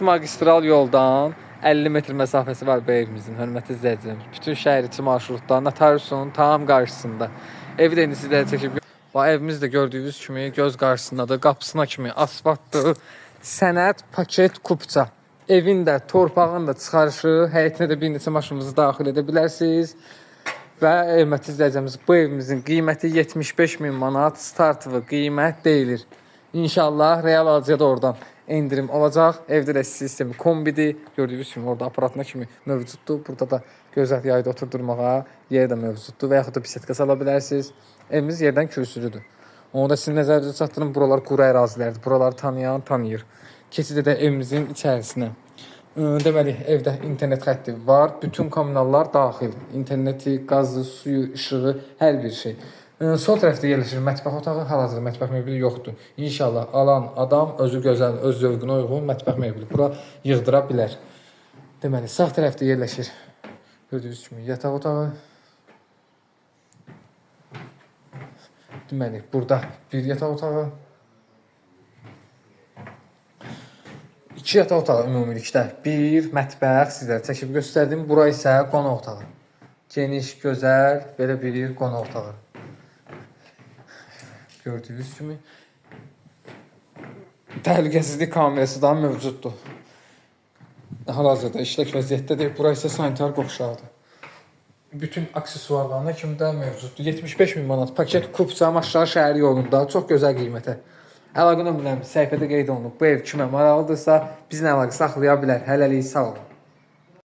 Magistral yoldan 50 metr məsafəsi var bu evimizin, hörmətli izləyicilərimiz. Bütün şəhər içi marşrutda, notariusun tam qarşısında. Evi də indi sizlərə çəkib. Bu evimiz də gördüyünüz kimi göz qarşısındadır. Qapısına kimi asfaltdır. Sənəd paket kupça. Evin də, torpağın da çıxarışı, həyətinə də bir neçə maşınınızı daxil edə bilərsiniz. Və hörmətli izləyicilərimiz, bu evimizin qiyməti 75.000 manat, startlı qiymət deyilir. İnşallah real alıcıya da oradan endirim olacaq. Evdə də sistemi kombidir. Gördüyünüz kimi orada aparatına kimi mövcuddur. Burada da gözəl yayda oturdurmağa yer də mövcuddur və yaxud da bisetka sala bilərsiniz. Evimiz yerdən kürsülüdür. Onu da sizin nəzərinizə çatdırın. Buralar quru ərazilərdir. Buraları tanıyan tanıyır. Keçidə də evimizin içərisinə. Deməli, evdə internet xətti var. Bütün kommunallar daxil. İnterneti, qazı, suyu, işığı, hər bir şey. Sol tərəfdə yerləşir mətbəx otağı. Hal-hazırda mətbəx mebeli yoxdur. İnşallah alan adam özü gözəl, öz zövqünə uyğun mətbəx mebeli bura yığdıra bilər. Deməli, sağ tərəfdə yerləşir. Gördüyünüz kimi yataq otağı. Deməli, burada bir yataq otağı. 2 yataq otağı ümumilikdə. Bir mətbəx sizlərə çəkib göstərdim. Bura isə qonaq otağı. Geniş, gözəl, belə bir qonaq otağı. Gördüyünüz kimi təhlükəsizlik kamerası da mövcuddur. Hal-hazırda işlək vəziyyətdədir. Bura isə sanitar qovşağıdır. Bütün aksesuarlarına kimi də mövcuddur. 75.000 manat paket kupça aşağı şəhər yolunda çox gözəl qiymətə. Əlaqə nömrələrimiz səhifədə qeyd olunub. Bu ev kimə maraqlıdırsa bizlə əlaqə saxlaya bilər. Hələlik sağ olun.